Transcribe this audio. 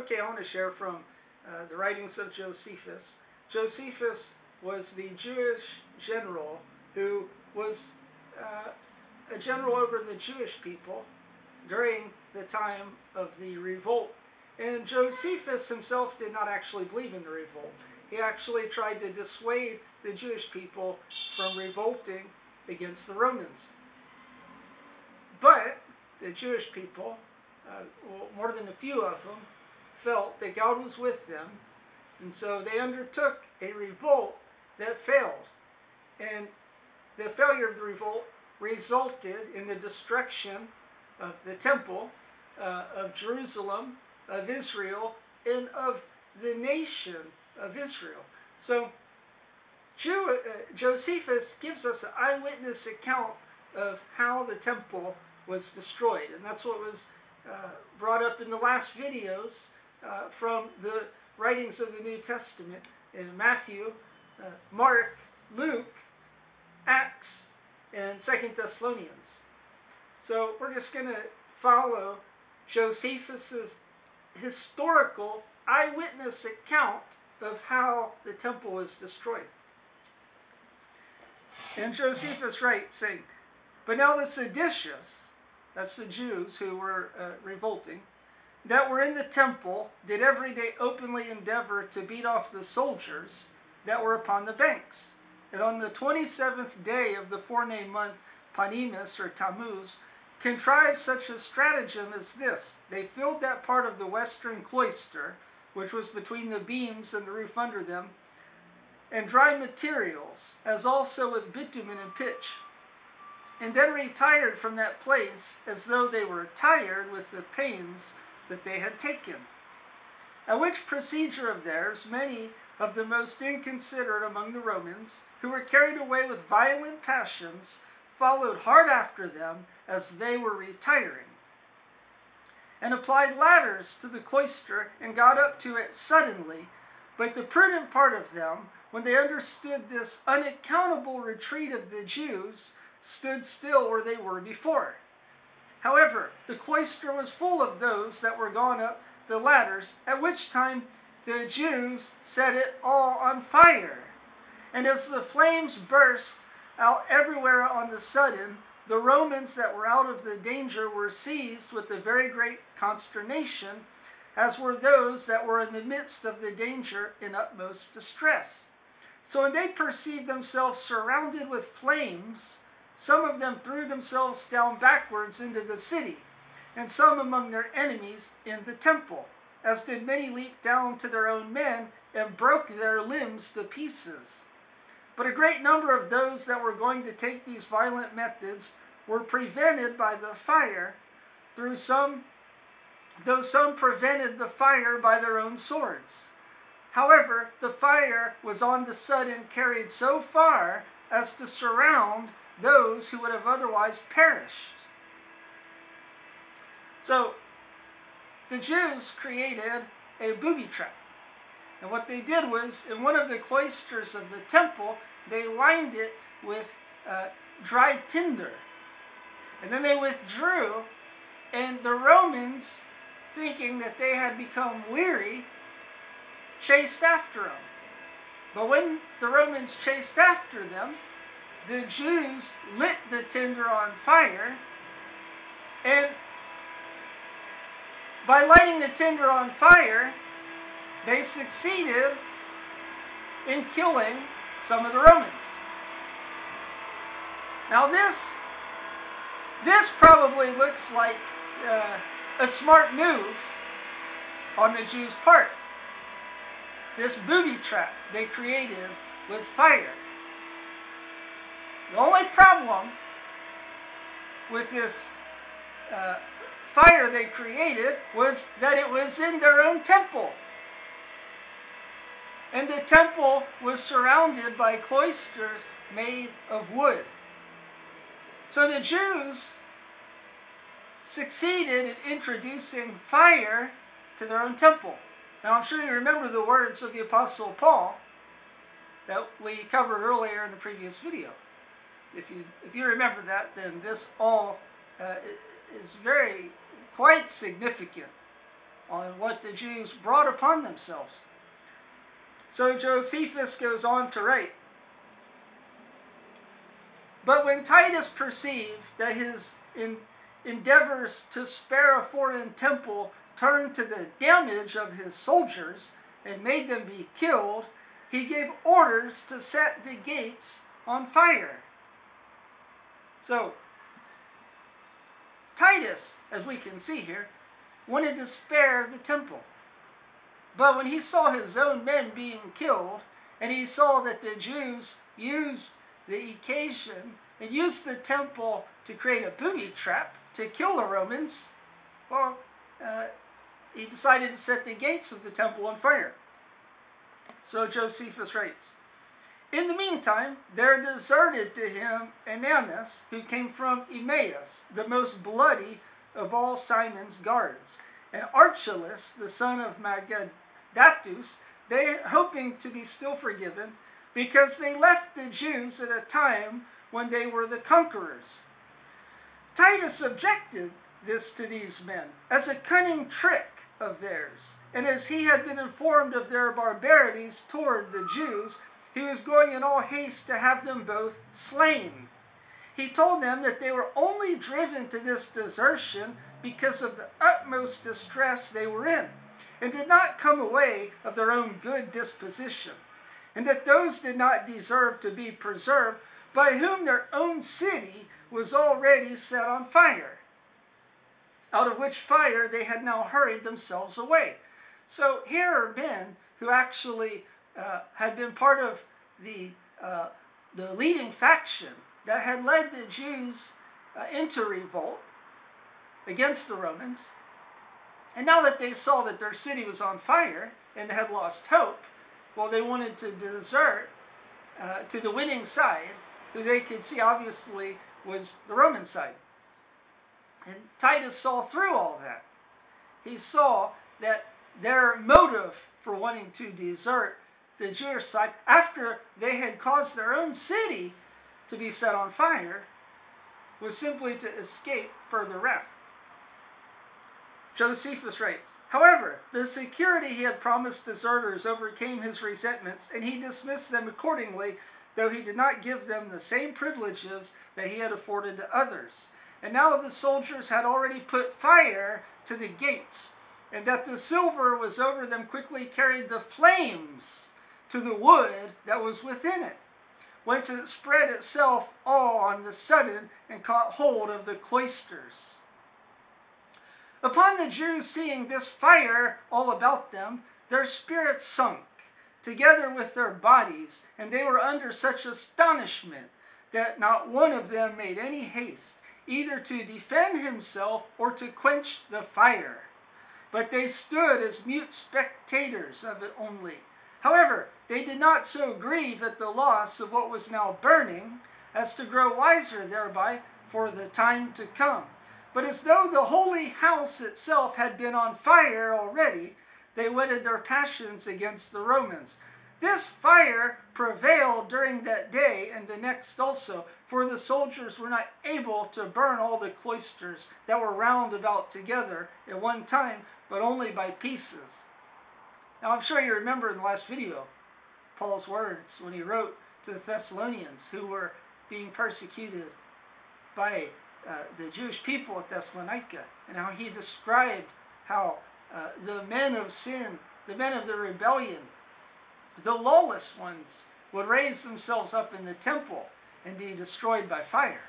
Okay, I want to share from the writings of Josephus. Josephus was the Jewish general who was a general over the Jewish people during the time of the revolt. And Josephus himself did not actually believe in the revolt. He actually tried to dissuade the Jewish people from revolting against the Romans. But the Jewish people, more than a few of them, felt that God was with them, and so they undertook a revolt that failed. And the failure of the revolt resulted in the destruction of the temple, of Jerusalem, of Israel, and of the nation of Israel. So Josephus gives us an eyewitness account of how the temple was destroyed. And that's what was brought up in the last videos from the writings of the New Testament in Matthew, Mark, Luke, Acts, and 2 Thessalonians. So we're just going to follow Josephus' historical eyewitness account of how the temple was destroyed. And Josephus writes, saying, "But now the seditious," that's the Jews who were revolting, "that were in the temple did every day openly endeavor to beat off the soldiers that were upon the banks. And on the 27th day of the forenamed month, Panemus or Tammuz, contrived such a stratagem as this. They filled that part of the western cloister, which was between the beams and the roof under them, and dry materials, as also with bitumen and pitch, and then retired from that place as though they were tired with the pains that they had taken. At which procedure of theirs, many of the most inconsiderate among the Romans, who were carried away with violent passions, followed hard after them as they were retiring, and applied ladders to the cloister and got up to it suddenly. But the prudent part of them, when they understood this unaccountable retreat of the Jews, stood still where they were before. However, the cloister was full of those that were gone up the ladders, at which time the Jews set it all on fire. And as the flames burst out everywhere on the sudden, the Romans that were out of the danger were seized with a very great consternation, as were those that were in the midst of the danger in utmost distress. So when they perceived themselves surrounded with flames, some of them threw themselves down backwards into the city, and some among their enemies in the temple, as did many leap down to their own men and broke their limbs to pieces. But a great number of those that were going to take these violent methods were prevented by the fire, though some prevented the fire by their own swords. However, the fire was on the sudden carried so far as to surround those who would have otherwise perished. So, the Jews created a booby trap. And what they did was, in one of the cloisters of the temple, they lined it with dried tinder. And then they withdrew, and the Romans, thinking that they had become weary, chased after them. But when the Romans chased after them, the Jews lit the tinder on fire, and by lighting the tinder on fire, they succeeded in killing some of the Romans. Now this probably looks like a smart move on the Jews' part. This booby trap they created with fire. The only problem with this fire they created was that it was in their own temple. And the temple was surrounded by cloisters made of wood. So the Jews succeeded in introducing fire to their own temple. Now I'm sure you remember the words of the Apostle Paul that we covered earlier in the previous video. If you remember that, then this all is quite significant on what the Jews brought upon themselves. So Josephus goes on to write, "But when Titus perceived that his endeavors to spare a foreign temple turned to the damage of his soldiers and made them be killed, he gave orders to set the gates on fire." So Titus, as we can see here, wanted to spare the temple. But when he saw his own men being killed, and he saw that the Jews used the occasion and used the temple to create a booby trap to kill the Romans, well, he decided to set the gates of the temple on fire. So Josephus writes, "In the meantime, there deserted to him Ananias, who came from Emmaus, the most bloody of all Simon's guards, and Archelaus, the son of Magadatus, they hoping to be still forgiven, because they left the Jews at a time when they were the conquerors." Titus objected this to these men as a cunning trick of theirs, and as he had been informed of their barbarities toward the Jews, he was going in all haste to have them both slain. He told them that they were only driven to this desertion because of the utmost distress they were in, and did not come away of their own good disposition, and that those did not deserve to be preserved, by whom their own city was already set on fire, out of which fire they had now hurried themselves away. So here are men who actually had been part of the leading faction that had led the Jews into revolt against the Romans. And now that they saw that their city was on fire and had lost hope, well, they wanted to desert to the winning side, who they could see obviously was the Roman side. And Titus saw through all that. He saw that their motive for wanting to desert the Jewish side, after they had caused their own city to be set on fire, was simply to escape further wrath. Josephus writes, "However, the security he had promised deserters overcame his resentments, and he dismissed them accordingly, though he did not give them the same privileges that he had afforded to others. And now the soldiers had already put fire to the gates, and that the silver was over them quickly carried the flames to the wood that was within it, whence it spread itself all on the sudden and caught hold of the cloisters. Upon the Jews seeing this fire all about them, their spirits sunk, together with their bodies, and they were under such astonishment that not one of them made any haste, either to defend himself or to quench the fire. But they stood as mute spectators of it only. However, they did not so grieve at the loss of what was now burning, as to grow wiser thereby for the time to come. But as though the holy house itself had been on fire already, they whetted their passions against the Romans. This fire prevailed during that day and the next also, for the soldiers were not able to burn all the cloisters that were round about together at one time, but only by pieces." Now I'm sure you remember in the last video Paul's words when he wrote to the Thessalonians, who were being persecuted by the Jewish people at Thessalonica, and how he described how the men of sin, the men of the rebellion, the lawless ones, would raise themselves up in the temple and be destroyed by fire.